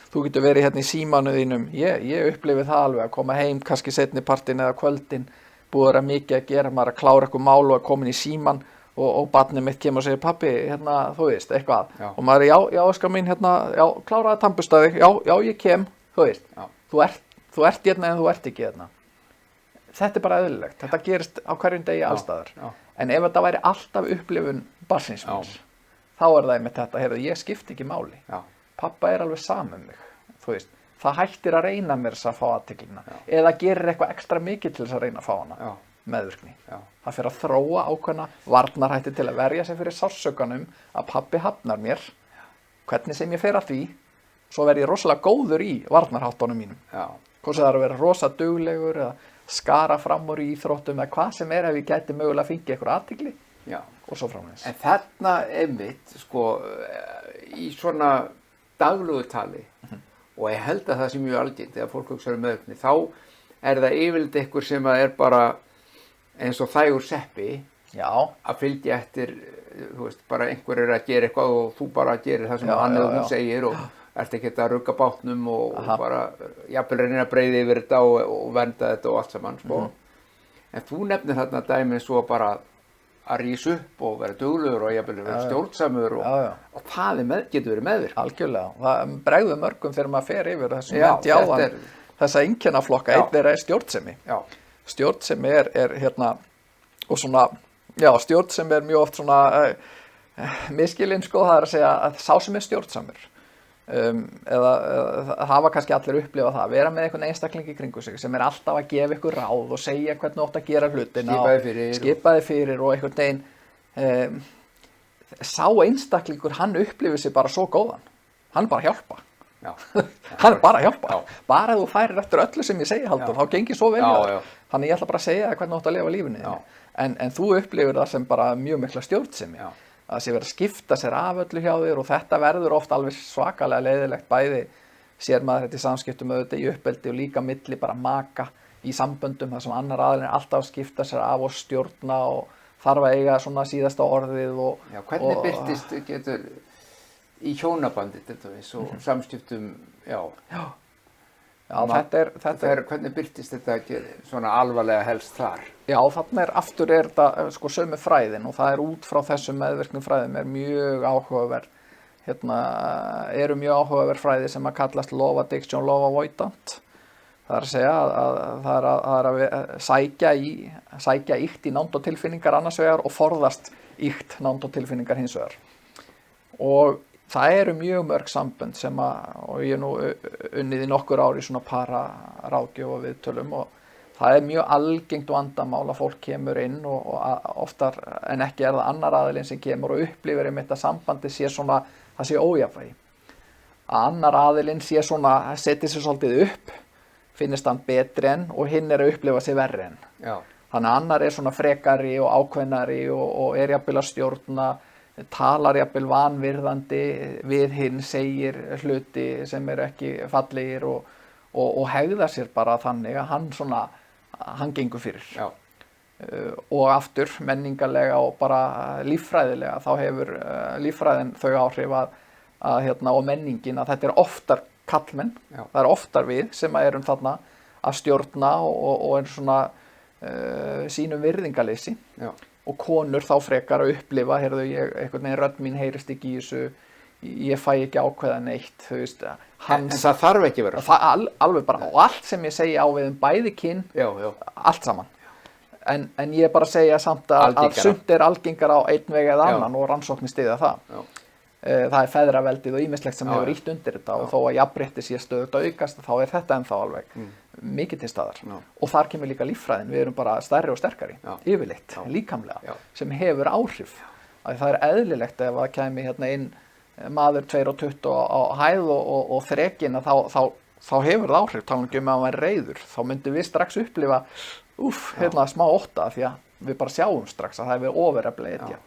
Þú getur verið hérna í símanu þínum, ég upplifi það alveg að koma heim kannski seinni partinn eða kvöldin, búið að vera mikið að gera, maður að klára eitthvað mál og að koma í síman og barnið mitt kemur og segir pabbi, hérna, þú veist, eitthvað og maður já, öskar mín, hérna, já, kláraði tannburstaði, já, ég kem, þú veist, þú ert hérna en þú ert ekki hérna. Þetta er bara eðlilegt, þetta gerist á hverjum degi allstaðar, en ef þetta væri alltaf upplifun barnsins míns, þá er það einmitt þetta, ég skipti ekki máli. Pappa er alveg samum mig, þú veist. Það hættir að reyna mér þess að fá athyglinna. Eða gerir eitthvað ekstra mikið til þess að reyna að fá hana. Meðvirkni. Það fer að þróa ákveðna varnarhætti til að verja sig fyrir sársaukanum að pabbi hafnar mér. Hvernig sem ég fer að því, svo verð ég rosalega góður í varnarháttunum mínum. Hvort það er að vera rosa duglegur eða skara fram úr í íþróttum eða hvað sem er ef ég gæti mögulega að fengja eitthvað athygli. Og svo framvegis. En þarna einmitt, sko, í svona daglegu tali, og ég held að það sé mjög algengt þegar fólk hugsar meðvirkni, þá er það yfirleitt einhver sem er bara eins og þægur seppi að fylgja eftir, þú veist, bara einhver er að gera eitthvað og þú bara gerir það sem hann eða þú segir og ert ekki að rugga bátnum og bara jafnvel reynir að breiða yfir þetta og vernda þetta og allt saman, sko. En þú nefnir þarna dæmi svo bara að rísa upp og vera duglegur og jafnvel vera stjórnsamur og það getur verið meðvirkni. Algjörlega, það bregður mörgum þegar maður fer yfir þessum nefnt jáðan þessa einkennaflokka, einn þeirra er stjórnsemi. Stjórnsemi er hérna, og svona, stjórnsemi er mjög oft svona misskilinn, sko, það er að segja að sá sem er stjórnsamur, eða hafa kannski allir upplifað það, vera með einhvern einstakling í kringu sig sem er alltaf að gefa ykkur ráð og segja hvernig þú átt að gera hlutina skipaði fyrir og einhvern veginn sá einstaklingur, hann upplifir sig bara svo góðan, hann er bara að hjálpa hann er bara að hjálpa bara ef þú færir eftir öllu sem ég segi Halldór, þá gengir svo vel þannig ég ætla bara að segja hvernig þú átt að lifa lífinu en þú upplifir það sem bara mjög mikla stjórnsemi að það sé verið að skipta sér af öllu hjá þér og þetta verður oft alveg svakalega leiðilegt, bæði sér maður þetta í samskiptum auðvitað í uppeldi og líka milli bara maka í samböndum þar sem annar aðilinn er alltaf að skipta sér af og stjórna og þarf að eiga svona síðasta orðið og hvernig birtist getur í hjónabandi til dæmis og samskiptum hvernig birtist þetta svona alvarlega helst þar? Þarna aftur er þetta sko sömu fræðin og það er út frá þessum meðvirkni fræðum er mjög áhugaverð eru mjög áhugaverð fræði sem að kallast love addiction, love avoidant. Það er að segja að það er að sækja íkt í nánd og tilfinningar annars vegar og forðast íkt nánd og tilfinningar hins vegar. Og það eru mjög mörg sambönd sem og ég nú unnið í nokkur ár í svona para ráðgjöf og viðtölum og það er mjög algengt vandamál að fólk kemur inn og oftar en ekki er það annar aðilinn sem kemur og upplifir einmitt að sambandi sé svona, það sé ójafnvægi. að annar aðilinn sé svona, setja sig svolítið upp, finnist hann betri en og hinn að upplifa sig verri en. Já. Þannig að annar svona frekari og ákveðnari og jafnvel að stjórna, talar jafnvel vanvirðandi við hinn, segir hluti sem ekki fallegir og hegðar sér bara þannig að hann gengur fyrir. Já. Og aftur menningarlega og bara líffræðilega þá hefur líffræðin þau áhrif og menningin að þetta oftar kallmenn. Já. Það oftar við sem erum þarna að stjórna og svona sínum virðingarleysi. Já. Og konur þá frekar að upplifa, heyrðu, einhvern veginn rödd mín heyrist ekki í þessu, ég fæ ekki ákveða neitt, þú veist. En það þarf ekki vera. Alveg bara, og allt sem ég segi á við bæði kyn, já. Allt saman. En ég bara segja samt að sumt algengar á einn veg eða annan og rannsóknir styðja það. Já. Það feðraveldið og ýmislegt sem hefur ýtt undir þetta og þó að jafnrétti sé stöðugt að aukast þá þetta ennþá alveg mikið til staðar. Og þar kemur líka líffræðin, við erum bara stærri og sterkari, yfirleitt, líkamlega, sem hefur áhrif. Það eðlilegt ef það kæmi inn maður 2,20 á hæð og þrekinn þá hefur það áhrif, talandi um að hann væri reiður, þá myndum við strax upplifa smá ótta því að við bara sjáum strax að það hefur ofurefli etja.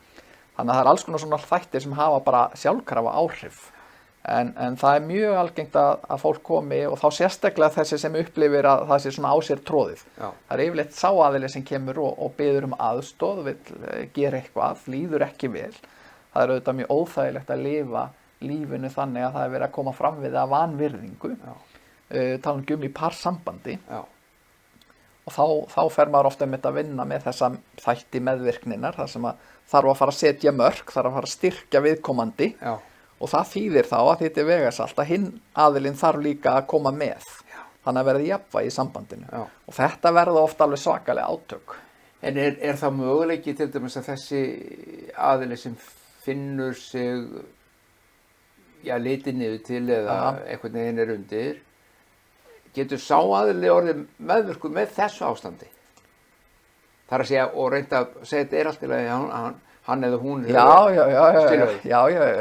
Þannig að það alls konar svona þættir sem hafa bara sjálfkrafa áhrif. En það mjög algengt að fólk komi og þá sérstaklega þessi sem upplifir að það sé svona á sér tróðið. Já. Það yfirleitt sá aðili sem kemur og biður aðstoð, vill gera eitthvað, líður ekki vel. Það auðvitað mjög óþægilegt að lifa lífinu þannig að það verið að koma fram við að vanvirðingu. Talandi í parsambandi. Já. Og þá fer maður ofta að vinna með þessa þætti meðvirkninar, þar sem að þarf að fara að setja mörk, þarf að fara að styrkja viðkomandi. Já. Og það þýðir þá að þetta vegasalt að hinn aðilinn þarf líka að koma með. Já. Þannig að verða jafnvægi í sambandinu. Já. Og þetta verða ofta alveg svakalega átök. En er það möguleiki til dæmis að þessi aðili sem finnur sig litið niður til eða einhvern veginn undir, getur sá aðili orðið meðvirkur með þessu ástandi? Það að segja og reynda að segja þetta allt í lagi, hann eða hún já,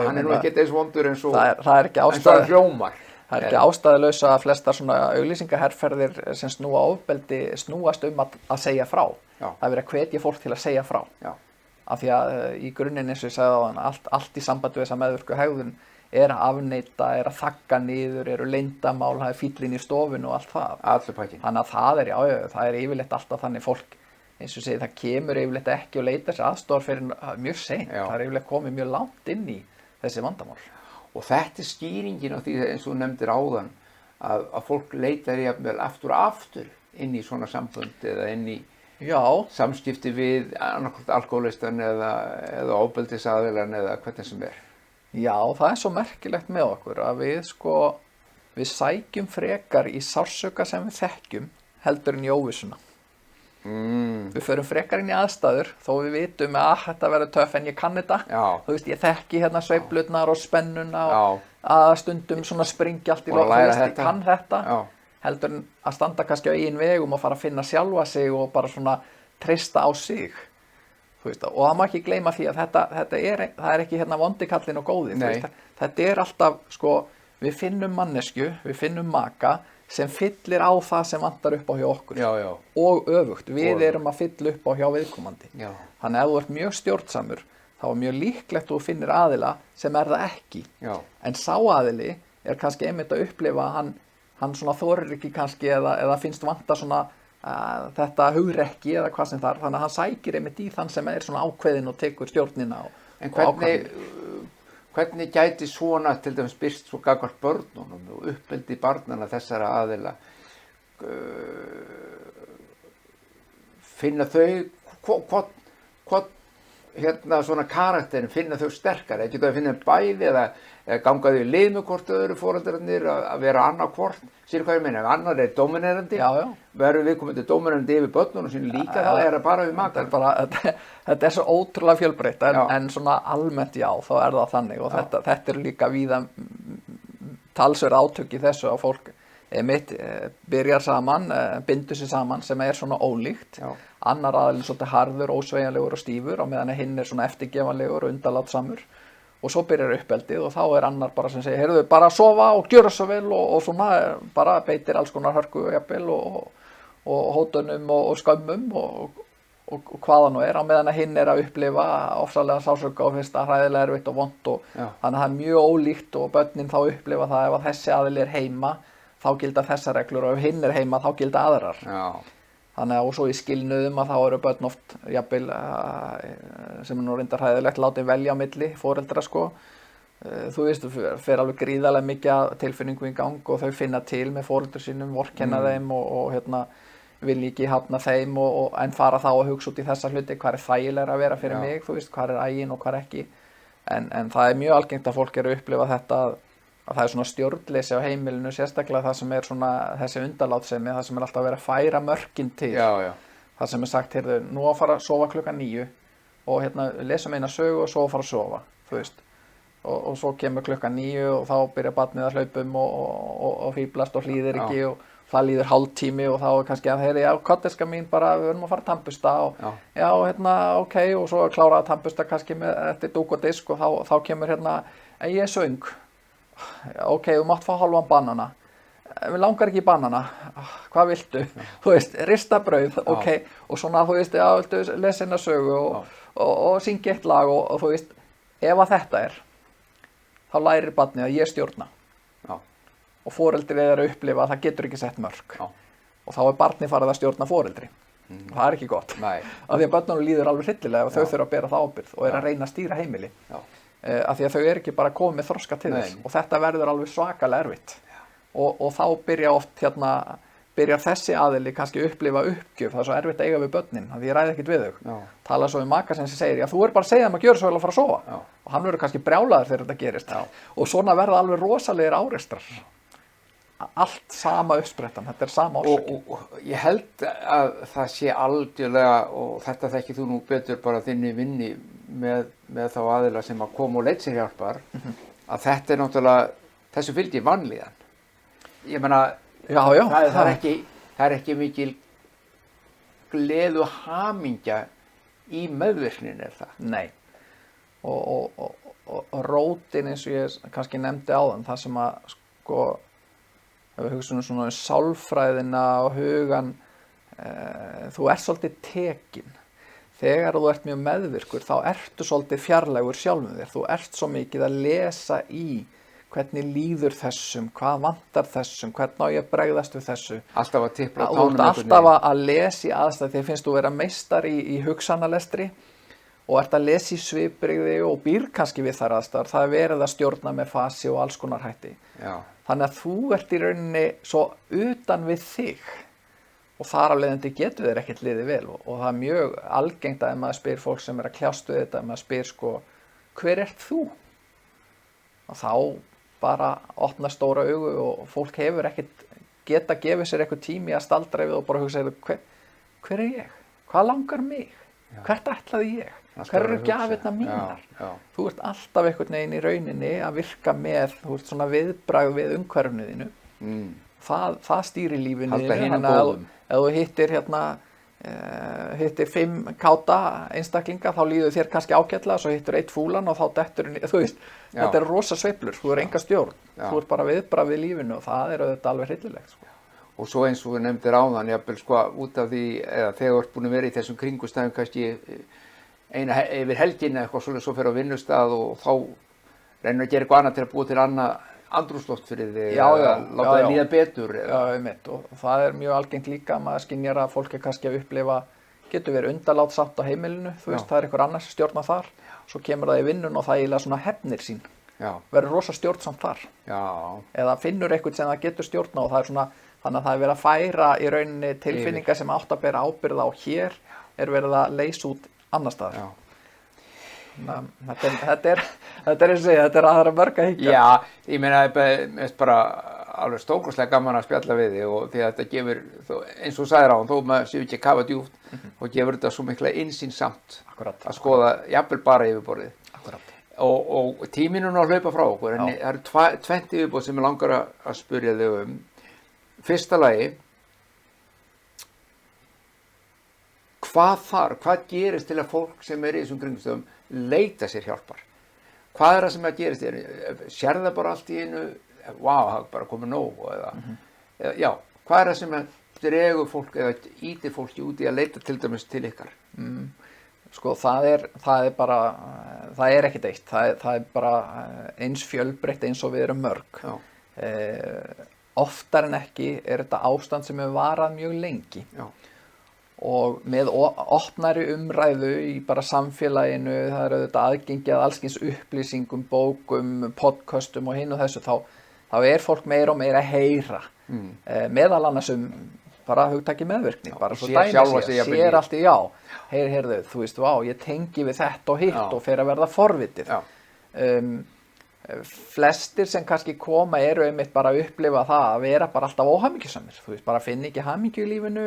hann nú ekki eins vondur eins og það er ekki ástæða hljómar. Það er ekki ástæðulaus að flestar svona auglýsingaherferðir sem snúa ofbeldi snúast að segja frá. Já. Það er verið að hvetja fólk til að segja frá. Já. Af því að í grunninn eins og ég sagði áðan, allt í sambandi við þessa meðvirku hegðun að afneita, að þagga niður, eru leyndamál, það fíllinn í stofinu og allt það. Allur pakkinn. Þannig að það yfirleitt alltaf þannig fólk, eins og segið, það kemur yfirleitt ekki og leita sér aðstoðar fyrir mjög seint. Það yfirleitt komið mjög langt inn í þessi vandamál. Og þetta skýringin á því eins og nefndir áðan að fólk leitar jafnvel aftur og aftur inn í svona sambönd eða inn í samskipti við annarkvæmt alkohólistan eða ofbeldisaðilann eða hvernig sem er. Já, það svo merkilegt með okkur að við sækjum frekar í sársauka sem við þekkjum heldur en í óvissuna. Við förum frekar inn í aðstæður þó við vitum að þetta verður töff en ég kann þetta. Þú veist, ég þekki sveiflurnar og spennuna og að stundum svona springi allt í loft, þú veist, ég kann þetta. Heldur en að standa kannski á eigin vegum og fara að finna sjálfa sig og bara svona treysta á sig. Veist, og það má ekki gleyma því að það er ekki vondi kallinn og góði. Þetta alltaf, við finnum mannesku, við finnum maka sem fyllir á það sem vantar upp á hjá okkur. Og öfugt, við erum að fylla upp á hjá viðkomandi. Þannig að ef þú ert mjög stjórnsamur, þá er mjög líklegt að þú finnir aðila sem það ekki. En sá aðili kannski einmitt að upplifa að hann svona þorir ekki kannski eða finnst vanta svona þetta hugrekki eða hvað sem þar, þannig að hann sækir einmitt í þann sem svona ákveðin og tekur stjórnina En hvernig gæti svona til dæmis birst svo gagnvart börnunum og uppeldi barnanna þessara aðila finna þau hvort svona karakterin finna þau sterkar, ekki þau að finna bæði eða ganga þau í lið með hvort öðru foreldrarnir að vera annað hvort, sér hvað ég meina, ef annar dóminerandi, verður við komið til dóminerandi yfir börnunum sínu líka, þá það bara við makar. Þetta svo ótrúlega fjölbreytt, en svona almennt þá það þannig og þetta líka víða talsverð átök í þessu að fólk byrjar saman, bindur sig saman sem svona ólíkt. Annar aðilinn svolítið harður, ósveigjanlegur og stífur á meðan hinn svona eftirgefanlegur og undanlátssamur og svo byrjar uppeldið og þá annar bara sem segir, heyrðu, bara sofa og gjöra svo vel og svona bara beitir alls konar hörku jafnvel og hótunum og skömmum og hvaða nú á meðan að hinn að upplifa ofsalega sársauka og finnst hræðilega erfitt og vont og þannig að það mjög ólíkt og börnin þá upplifa það ef að þessi aðili heima þá gilda þessar reglur og ef hinn heima þá gilda aðrar. Já. Þannig að og svo í skilnuðum að þá eru börn oft jafnvel sem nú reyndar hræðilegt látið velja á milli foreldra sko. Þú veist, fer alveg gríðarlega mikið tilfinningu í gang og þau finna til með foreldrar sínum, vorkenna þeim og vil ekki hafna þeim en fara þá að hugsa út í þessa hluti, hvað þægilegra að vera fyrir mig, þú veist, hvað ægin og hvað ekki. En það mjög algengt að fólk eru að upplifa þetta að það svona stjórnleysi á heimilinu, sérstaklega það sem svona þessi undanlátssemi, það sem alltaf að vera að færa mörkin til. Já. Það sem sagt, heyrðu, nú að fara að sofa klukkan 9 og lesa eina sögu og svo að fara að sofa, þú veist. Og svo kemur klukkan 9 og þá byrja barnið að hlaupum og fíblast og hlýðir ekki og það líður hálftími og þá kannski að heyri, já, kotteska mín bara, við verðum að fara að tannbusta og já, ok, og svo klára að tannbusta kannski eftir dúk og disk og þá kemur ég söng. Ok, þú mátt fá hálfan banana. Við langar ekki í banana. Hvað viltu? Þú veist, ristabrauð, ok, og svona, þú veist, já, viltu lesa eina sögu og syngja eitt lag og þú veist, ef að þetta þá lærir barnið að ég stjórna. Og foreldrið að upplifa að það getur ekki sett mörk. Og þá barnið farið að stjórna foreldri. Og það ekki gott. Af því að börnunum líður alveg hryllilega og þau þurfa að bera það ábyrgð og að reyna að stýra heimili. Af því að þau ekki bara komið með þroska til þess. Og þetta verður alveg svakalega erfitt. Og þá byrjar þessi aðili kannski upplifa uppgjöf. Það svo erfitt að eiga við börnin. Af því ég ræði ekkert við þau. Tala svo við maka sem segir, já, þú bara að segja þeim að gjöra svo vel að fara að sofa. Og hann verður kannski brjálaður þegar þetta gerist. Og svona verða alveg rosalegir árekstrar. Allt sama uppsprettan, þetta sama orsakinn. Og ég held að það sé algjörlega, og þetta þekkir þú nú betur bara þinni vinni með þá aðila sem að koma og leit sér hjálpar, að þetta náttúrulega, þessu fylgir vanlíðan. Ég meina, það er ekki mikil gleði og hamingja í meðvirknin það. Nei, og rótin eins og ég kannski nefndi áðan, það sem að sko, ef við hugsunum svona sálfræðina og hugan, þú ert svolítið tekinn. Þegar þú ert mjög meðvirkur, þá ertu svolítið fjarlægur sjálfum þér. Þú ert svo mikið að lesa í hvernig líður þessum, hvað vantar þessum, hvernig á ég að bregðast við þessu. Alltaf að tippla á tánum. Alltaf að lesa í aðstæð, þér finnst þú vera meistar í hugsanalestri og ert að lesa í svipbrigði og býr kannski við þær aðstæður. Það verið að stjórna með fasi og alls konar hætti. Þannig að þú ert í rauninni svo utan við þig og þar af leiðandi getur þér ekkert liðið vel og það er mjög algengt að ef maður spyr fólk sem að kljást við þetta, ef maður spyr sko, hver ert þú? Og þá bara opna stóra augu og fólk hefur ekkert geta gefið sér eitthvað tími að staldra við og bara hugsa, hver ég? Hvað langar mig? Hvert ætlaði ég? Hver eru gjafirnar mínar? Þú ert alltaf einhvern veginn í rauninni að virka með, þú ert svona viðbragð við umhverfinu þínu. Það stýrir lífinu þínu. Ef þú hittir 5 káta einstaklinga, þá líður þér kannski ágætlega, svo hittir 1 fúlan og þá dettur, þú veist, þetta rosa sveiflur, þú enga stjórn, þú bara viðbragð við lífinu og það auðvitað alveg hryllilegt. Sko. Og svo eins og við nefndir áðan, jafnvel sko, út af því, eða þegar þú ert búin að vera í þessum kringumstæðum kannski yfir helgina eitthvað svolítið, svo fyrir á vinnustað og þá reynir að gera eitthvað annað til að búa til annað andrúmsloft fyrir þig, láta þig líða betur. Einmitt, og það mjög algengt líka, maður skynjar að fólk kannski að upplifa, getur verið undanlátssamt á heimilinu, þú veist, það einhver annars stjórna þar, svo kemur það í vinnun og það eiginlega svona hefnir sín, verður rosa stjórnsamt þar, eða finnur eitthvað sem það getur stjórna og það svona, þannig að það verið að færa í rauninni tilfinningar sem átt að bera ábyrgð á hér, verið að leysa út annar staðar. Þetta eins og segja, þetta aðra mörg að hyggja. Já, ég meina, það bara alveg stórkostlega gaman að spjalla við þig og því að þetta gefur, eins og þú sagðir á hann, þó maður séu ekki að kafa djúpt og gefur þetta svo mikla innsýnsamt að skoða jafnvel bara yfirborðið. Og tíminn er nú að hlaupa frá okkur, en það eru 20 yfirborð sem ég langar að spyrja þig Fyrsta lagi, hvað gerist til að fólk sem í þessum kringumstæðum leita sér hjálpar? Hvað það sem að gerist þér? Sér það bara allt í einu, það er bara komið nóg eða, já, hvað það sem að dregur fólk eða ítir fólki út í að leita til dæmis til ykkar? Sko það er bara, það er ekkert eitt, það er bara eins fjölbreytt eins og við erum mörg. Oftar en ekki er þetta ástand sem hefur varað mjög lengi. Já. Og með opnari umræðu í bara samfélaginu, það er auðvitað aðgengi að allskyns upplýsingum, bókum, podcastum og hinn og þessu, þá er fólk meira og meira að heyra. Meðal annars bara hugtaki meðvirkni, bara svo dæmi sér allt í, heyrðu, þú veist, ég tengi við þetta og hitt og fer að verða forvitið. Flestir sem kannski koma eru einmitt bara að upplifa það að vera bara alltaf óhamingjusamir, þú veist, bara finna ekki hamingju í lífinu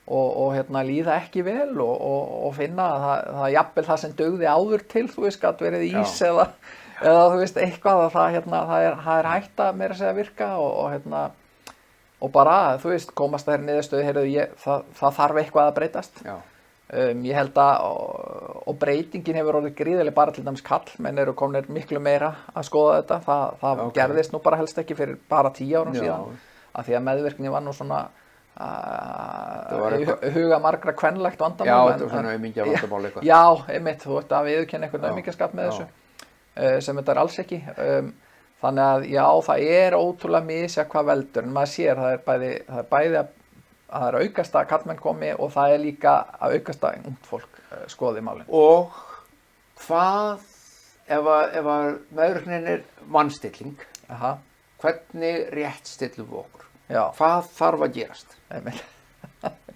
og líða ekki vel og finna að það jafnvel það sem dugði áður til, þú veist, gat verið ís eða þú veist, eitthvað að það er hægt að meira segja virka og bara, þú veist, komast það niðurstöðu, heyrðu, það þarf eitthvað að breytast. Ég held og breytingin hefur orðið gríðarlega bara til dæmis menn eru komnir miklu meira að skoða þetta, það gerðist nú bara helst ekki fyrir bara 10 árum síðan, af því að meðvirkni var nú svona huga margra kvenlegt vandamál. Já, þetta var svona aumingja vandamál eitthvað. Já, einmitt, þú ert að viðurkenna einhvern aumingjaskap með þessu, sem þetta er alls ekki. Þannig að já, það er ótrúlega misjafnt hvað veldur, en maður sér það er bæði að það er aukast að karlmenn komi og það er líka að aukast að ungt fólk skoði málin. Og hvað ef að meðvirknin er vannstilling, hvernig réttstillum við okkur? Já. Hvað þarf að gerast?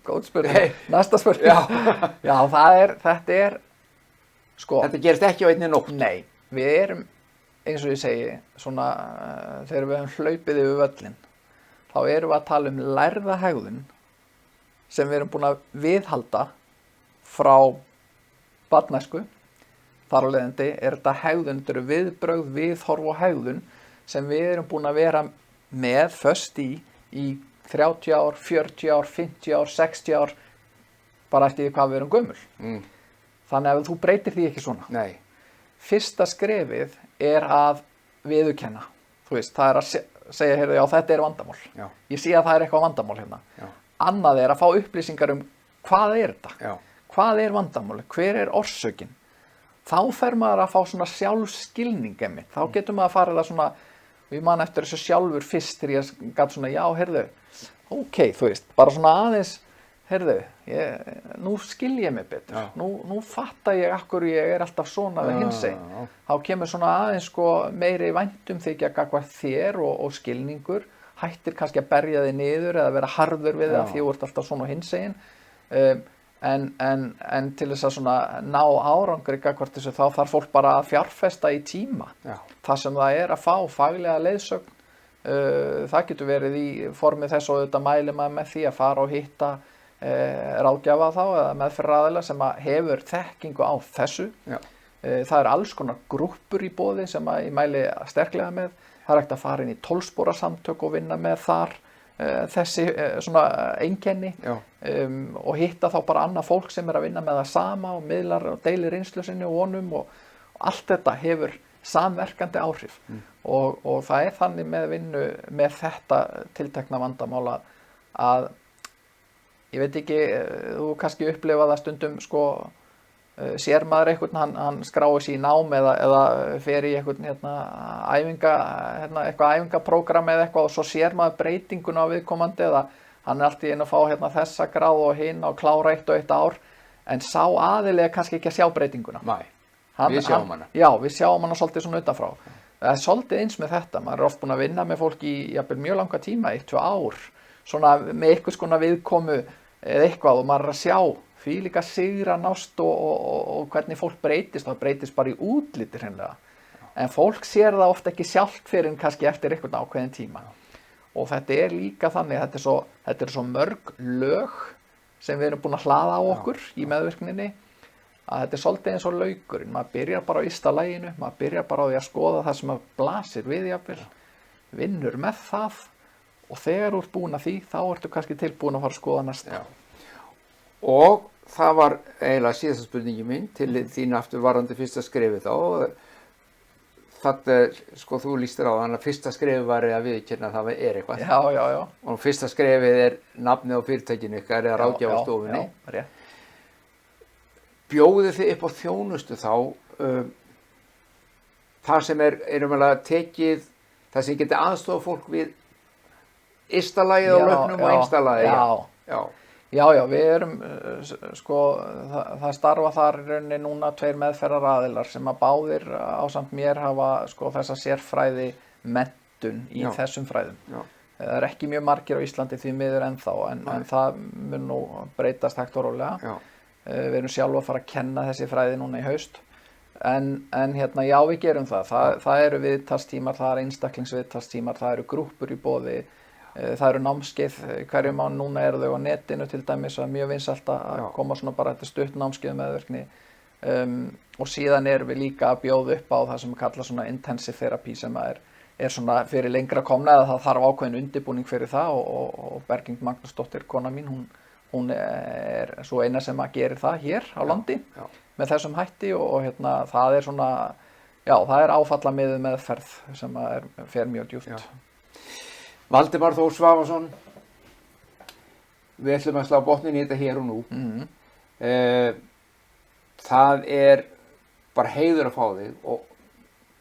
Góð spurning. Næsta spurning. Já, þetta er sko. Þetta gerist ekki á einni nótt. Nei, við erum, eins og ég segi, svona, þegar við höfum hlaupið yfir völlinn, þá erum við að tala lærða hegðun sem við erum búin að viðhalda frá barnæsku. Þar af leiðandi er þetta hegðun, þetta eru viðbrögð, viðhorf og hegðun sem við erum búin að vera með föst í 30 ár, 40 ár, 50 ár, 60 ár, bara eftir því hvað við erum gömul. Þannig að þú breytir því ekki svona. Nei. Fyrsta skrefið er að viðurkenna. Þú veist, það er að segja, heyrðu, já, þetta er vandamál. Já. Ég sé að það er eitthvað vandamál hérna. Já. Annað er að fá upplýsingar hvað er þetta? Já. Hvað er vandamáli? Hver er orsökin? Þá fer maður að fá svona sjálfskilning einmitt. Þá getur maður að fara það svona, og ég man eftir þessu sjálfur fyrst þegar ég gat svona, já, heyrðu, ok, þú veist, bara svona aðeins, heyrðu, nú skil ég mig betur, nú fatta ég akkur ég er alltaf svona við hinsegin. Þá kemur svona aðeins sko meiri væntumþykja gagnvart þér og skilningur, hættir kannski að berja þig niður eða vera harður við það því þú ert alltaf svona hinsegin. En til þess að svona ná árangri gagnvart þessu þá þarf fólk bara að fjárfesta í tíma. Það sem það er að fá faglega leiðsögn, það getur verið í formi þess og þetta mæli maður með því að fara og hitta ráðgjafa þá eða meðferðaraðila sem að hefur þekkingu á þessu. Það er alls konar grúppur í boði sem að ég mæli sterklega með. Það er hægt að fara inn í 12 spora samtök og vinna með þar þessi svona einkenni og hitta þá bara annað fólk sem er að vinna með það sama og miðlar og deilir reynslu sinni og vonum og allt þetta hefur samverkandi áhrif og það er þannig með vinnu með þetta tiltekna vandamála að ég veit ekki, þú kannski upplifa það stundum sko sér maður einhvern, hann skráir sig í nám eða fer í einhvern eitthvað æfingaprógram eða eitthvað og svo sér maður breytinguna á viðkomandi eða hann er alltaf í einu að fá þessa gráð og hinn og klára 1 og 1 ár en sá aðilega kannski ekki að sjá breytinguna. Nei, við sjáum hana. Já, við sjáum hana svolítið svona utanfrá. Það er svolítið eins með þetta, maður er oft búin að vinna með fólk í mjög langa tíma, 1-2 ár, svona með eitthvað skona viðkomu eða eitthvað og maður er að sjá því líka sigra nást og hvernig fólk breytist, það breytist bara í útliti hreinlega. En fólk sér það oft ekki sjálft fyrir en kannski eftir einhvern ákveðin tíma. Og þetta er líka þannig, þetta er svo mörg lög sem við erum búin að hlaða á okkur í meðvirkninni, að þetta er svolítið eins og laukurinn. Maður byrjar bara á ysta laginu, maður byrjar bara á því að skoða það sem blasir við jafnvel, vinnur með það og þegar þú ert búin að því, þá ertu kannski tilbúin að fara að skoða næsta. Og það var eiginlega síðasta spurningi mín til þín aftur varðandi fyrsta skrefið þá. þetta, sko, þú lýstir á þannig að fyrsta skrefið var að viðurkenna að það eitthvað. Já. Og fyrsta skrefið nafnið á fyrirtækinu ykkar eða ráðgjafarstofunni. Já, rétt. Bjóðið þið upp á þjónustu þá, það sem umverulega tekið, það sem geti aðstofa fólk við ysta lagið á lögnum og yngsta lagið. Já, við erum, sko, það starfa þar í rauninni núna 2 meðferðaraðilar sem að báðir ásamt mér hafa sko þessa sérfræði menntun í þessum fræðum. Já. Það er ekki mjög margir á Íslandi því miður ennþá, en það mun nú breytast hægt og rólega. Já. Við erum sjálf að fara að kenna þessi fræði núna í haust. En hérna, já, við gerum það. Það eru viðtalstímar, það eru einstaklingsviðtalstímar, það eru grúppur í boði. Það eru námskeið hverju mánuð, núna eru þau á netinu til dæmis og mjög vinsælt að koma svona bara þetta stutt námskeið meðvirkni. Og síðan erum við líka að bjóða upp á það sem við kalla svona intensive therapy sem er svona fyrir lengra komna eða það þarf ákveðin undirbúning fyrir það og Berglind Magnúsdóttir, kona mín, hún er svo eina sem að gerir það hér á landi með þessum hætti og hérna það er svona, já, það er áfallamiðuð meðferð sem fer mjög djúpt. Valdimar Þór Svavarsson, við ætlum að slá botnin í þetta hér og nú. Það er bara heiður að fá þig og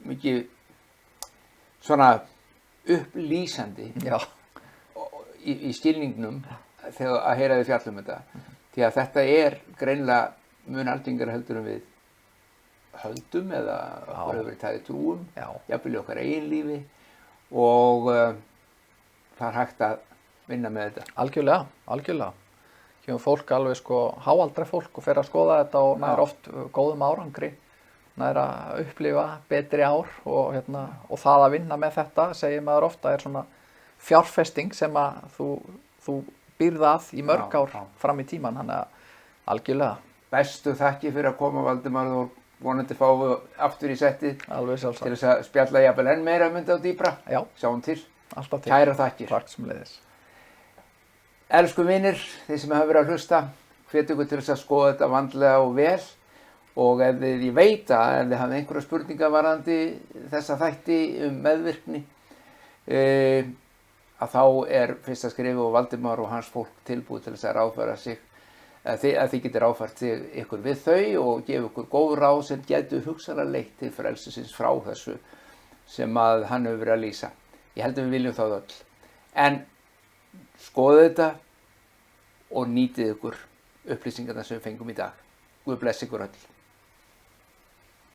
mikið svona upplýsandi í skilningnum þegar að heyra þig fjalla þetta. Því að þetta er greinilega mun algengara heldur en við höldum eða okkur hefur verið tæði trúum, jafnvel í okkar eigin lífi og það er hægt að vinna með þetta. Algjörlega. Kemur fólk alveg sko háaldra fólk og fer að skoða þetta og nær oft góðum árangri, nær að upplifa betri ár og það að vinna með þetta, segir maður ofta, er svona fjárfesting sem að þú býrð að í mörg ár fram í tíman, þannig að algjörlega. Bestu þakki fyrir að koma, Valdimar, og vonandi fáum við aftur í settið til þess að spjalla jafnvel enn meira myndi á dýpra. Já. Sjáum til. Alltaf til. Kærar þakkir. Takk sömuleiðis. Elsku vinir, þið sem hafa verið að hlusta, hvet ykkur til þess að skoða þetta vandlega og vel og ef þið veit að ef þið hafið einhverja spurningar varðandi þessa þætti meðvirkni að þá er fyrsta skrefið og Valdimar og hans fólk tilbúið til þess að ráðfæra sig að þið getur ráðfært ykkur við þau og gefa ykkur góð ráð sem getur hugsanlega leitt til frelsisins frá þessu sem að hann hefur verið að lýsa. Ég held að við viljum það öll. En skoðið þetta og nýtið ykkur upplýsingarna sem við fengum í dag. Guð blessi ykkur öll.